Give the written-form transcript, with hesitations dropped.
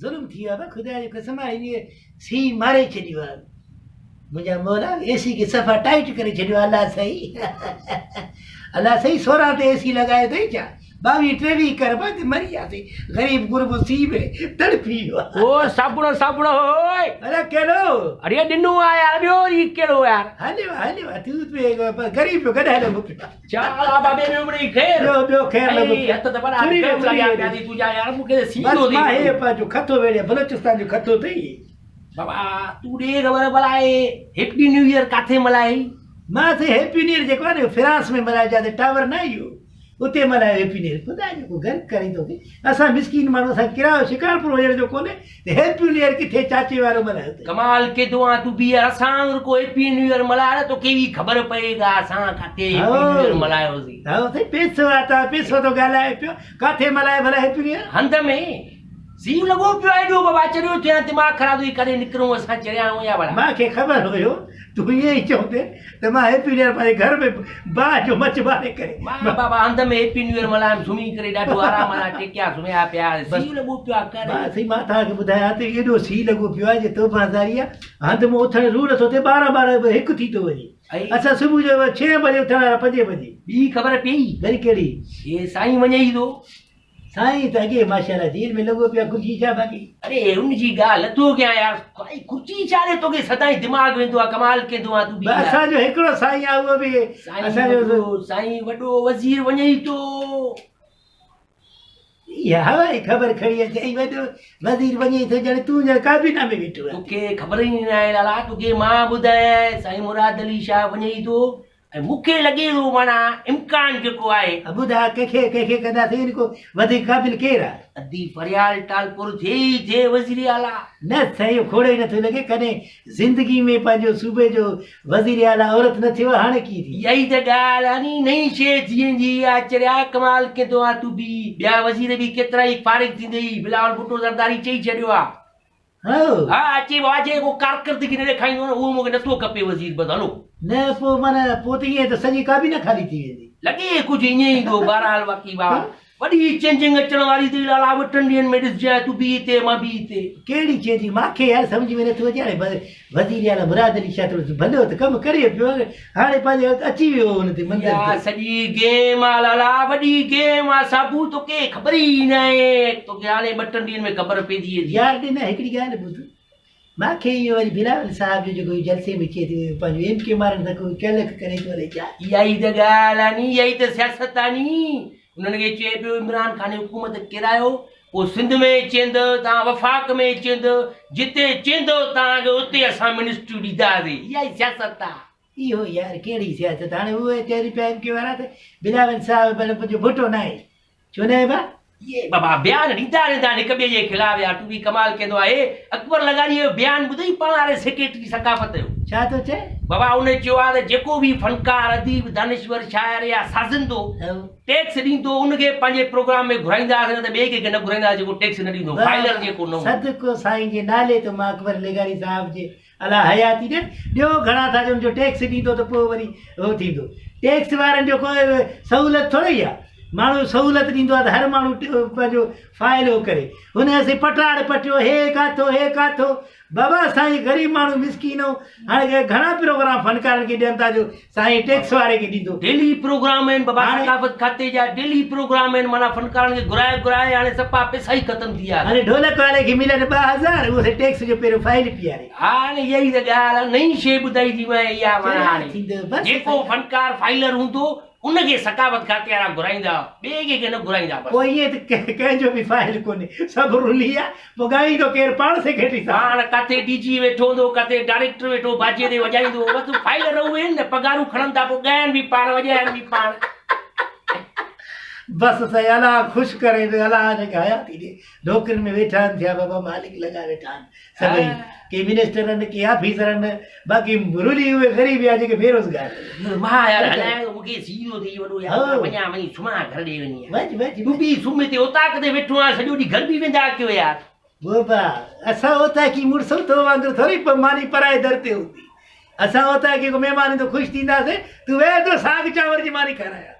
ज़ुल्म थी वियो आहे ख़ुदा जी कसम आहे इहे सी मारे छॾियो आहे मुंहिंजा मौला एसी खे सफ़ा टाइट करे छॾियो आहे अलाह सही अलाह सही 16 ते एसी लॻायो अथई छा 22-23 कर बि मरी वियासीं ग़रीब गुरब सी में तड़पी वियो आहे ओ साबुण होय अरे कहिड़ो अरे ॾिनो आहे यार ॿियो ई कहिड़ो यार हलियो तूं बि ग़रीब पियो कॾहिं लॻो पियो चाला बाबे में उमड़ी खैर ॿियो ख़ैर लॻो ऐं हथ त बड़ा कम लॻा पिया थी तुंहिंजा यार मूंखे सीधो बसि थी मां हे पंहिंजो खतो वेड़े बलोचिस्तान जो खतो अथई बाबा तूं ॾे ख़बर भलाए हैप्पी न्यू ईयर काथे मल्हाई मां त हैप्पी न्यू ईयर जेको आहे न फ्रांस में मल्हायो जिते टावर न आहे इहो उते मल्हायो हैप्पी न्यू ईयर ख़ुदा जो को घर करे थो असां मिसकीन माण्हू असां किरायो शिकारपुर वञण जो कोन्हे त हैप्पी न्यू ईयर किथे चाचे वारो मल्हायो अथई कमाल के दुआ तू बि यार असां को हैप्पी न्यू ईयर मल्हाया तो केवी ख़बर पएगा असां काथे हैप्पी न्यू ईयर मल्हायोसीं हा उते पैसो आहे त पैसो थो ॻाल्हाए पियो काथे मल्हाए भला हैप्पी न्यू ईयर हंध में सीउ लॻो पियो आहे एॾो बाबा चढ़ियो थियां दिमाग़ ख़राब थी करे निकिरूं असां चढ़िया आहियूं या भला मूंखे ख़बर हुयो तूं ईअं ई चवंदे त मां हैप्पी न्यू ईयर पंहिंजे घर में बाहि जो मच बारे करे मां बाबा हंध में हैप्पी न्यू ईयर मल्हायमि सुम्ही करे ॾाढो आराम सां टेकिया सुम्हिया पिया सीउ लॻो पियो आहे करे बसि मां तव्हांखे ॿुधायां त एॾो सीउ लॻो पियो आहे जे तोहफ़ादारी आहे हंधि में उथण रूल थो थिए 12 हिकु थी थो वञे असां सुबुह जो 6 बजे उथण वारा 5 बजे ॿी ख़बर पई वरी कहिड़ी हे साईं वञे ई थो साईं त अॻे माशाल्लाह जेल में लॻो पियो कुर्सी छा बाक़ी अरे उनजी ॻाल्हि नथो कयां यार काई कुर्सी चाले तोखे सदाई दिमाग़ वेंदो आहे कमाल कंदो आहे तूं बि असांजो हिकिड़ो साईं आहे उहो बि असांजो साईं वॾो वज़ीर वञे ई थो इहा हवाई ख़बर खणी अचे ऐं वॾो वज़ीर वञे थो ॼण तूं ॼण काबीना में वेठो आहे तोखे ख़बर ई न आहे लाला तोखे मां ॿुधायां साईं मुराद अली शाह वञे ई थो ऐं मूंखे लॻे थो माना इम्कान जेको आहे ॿुधा कंहिंखे कंदासीं इनको वधीक क़ाबिल केरु आहे अधी फरियाल टालपुर थिए ई थिए वज़ीर आला न साईं खोड़े ई नथो लॻे कॾहिं ज़िंदगी में पंहिंजो सूबे जो वज़ीर आला औरत न थियो हाणे कीअं थी इहा ई त ॻाल्हि आहे नी नई शइ थींदी आहे चरिया कमाल कंदो आहे तूं बि ॿिया वज़ीर बि केतिरा ई फारिग थींदे बिलावल भुट्टो ज़रदारी चई छॾियो आहे हा अचे वाजे को कारकर्दगी न ॾेखारींदो न उहो मूंखे नथो खपे वज़ीर बसि हलो न पोइ माना पोइ त ईअं त सॼी काबीना ख़ाली थी वेंदी लॻे कुझु ईअं ई थो बहरहाल बाक़ी बाबा वॾी चेंजिंग अचण वारी अथई लाला 2 ॾींहंनि में ॾिसजांइ तूं बि हिते मां बि हिते कहिड़ी चेंजिंग मूंखे यार सम्झ में नथो अचे हाणे वज़ीर आला मुराद अली शाह थोरो भलो त कमु करे पियो हाणे पंहिंजो अची वियो हुन ते मंदिर सॼी गेम आहे लाला वॾी गेम आहे साबू तोखे ख़बर ई न आहे तोखे हाणे 2 ॾींहंनि में ख़बर पइजी वेंदी यार न हिकिड़ी ॻाल्हि ॿुध मूंखे इहो वरी बिलावल साहिब जो जेको जलसे में अचे थो पंहिंजो एम के मारनि सां कोई कैलक करे थो हले छा इहा ई त ॻाल्हि आहे नी इहा ई त सियासत आहे नी उन्हनि खे चए पियो इमरान ख़ान हुकूमत किरायो पोइ सिंध में चवंदो तव्हां वफ़ाक़ में चवंदो जिते चवंदो तव्हांखे उते असां मिनिस्ट्रियूं ॾींदासीं इहा ई सियासत आहे इहो यार कहिड़ी सियासत हाणे उहे चवनि पिया एम के वारा त बिलावल साहिब पंहिंजो भुटो न आहे छो न आहे बा ये बाबा बयान ॾींदा रहंदा आहिनि हिक ॿिए जे ख़िलाफ़ यार तूं बि कमाल कंदो आहे अकबर लगानी जो बयान ॿुधई पाण वारे सेक्रेटरी सकाफ़त जो छा थो चए बाबा उन चयो आहे त जेको बि फनकार अदीब दानिश्वर शाइर या साज़िंदो टैक्स ॾींदो उनखे पंहिंजे प्रोग्राम में घुराईंदासीं न त ॿिए कंहिंखे न घुराईंदासीं जेको टैक्स न ॾींदो फाइलर जेको न सदको साईं जे नाले तो मां अकबर लेगारी साहिब जे अला हयाती ॾे ॿियो घणा था जो टैक्स ॾींदो त पोइ वरी उहो थींदो टैक्स वारनि जो कोई सहूलियत थोरी आहे माण्हू सहूलियत ॾींदो आहे त हर माण्हू पंहिंजो फ़ाइलो करे हुन असीं पटाड़ पटियो हे काथो बाबा साईं ग़रीब माण्हू मिसकीन हो हाणे घणा प्रोग्राम फनकारनि खे ॾियनि था जो साईं टैक्स वारे खे ॾींदो डेली प्रोग्राम आहिनि बाबा सकाफ़त खाते जा डेली प्रोग्राम आहिनि माना फनकारनि खे घुराए हाणे सफ़ा पैसा ई ख़तमु थी विया हाणे ढोलक वारे खे मिलनि 2000 उहो टैक्स जो पहिरियों फाइल पीआरे हाणे इहा ई त ॻाल्हि आहे नई शइ ॿुधाई थी मां इहा माना हाणे जेको फनकार फाइलर हूंदो उनखे सकावत खाते वारा घुराईंदा ॿिए कंहिंखे न घुराईंदा पोइ ईअं त कंहिंजो बि फाइल कोन्हे सभु रुली आहे पोइ ॻाईंदो केरु पाण सेक्रेटरी हाणे किथे डीजी वेठो हूंदो किथे डायरेक्टर वेठो बाजे ते वॼाईंदो बसि फाइल रहुं आहिनि न पघारूं खणनि था पोइ ॻाइनि बि पाण वॼाइनि बि पाण बसि साईं अलाह ख़ुशि करे अलाह जेके हयाती ॾे नौकरियुनि में वेठा आहिनि थिया बाबा मालिक लॻा वेठा आहिनि सभई के मिनिस्टर आहिनि के ऑफिसर आहिनि बाक़ी रुली उहे ग़रीब आहे जेके बेरोज़गार मां यार हलाए मूंखे सीधो थी वॾो यार वञा वञी सुम्हां घर ॾे वञी तूं बि सुम्ही ते उताक ते वेठो आहे सॼो ॾींहुं घर बि वेंदा कयो यार बाबा असां उताकी मुड़ुसु तो वांगुरु थोरी मानी पराए दर ते हूंदी असां उताकी को महिमान ईंदो ख़ुशि थींदासीं तूं वेह तो साग चांवर जी मानी खारायां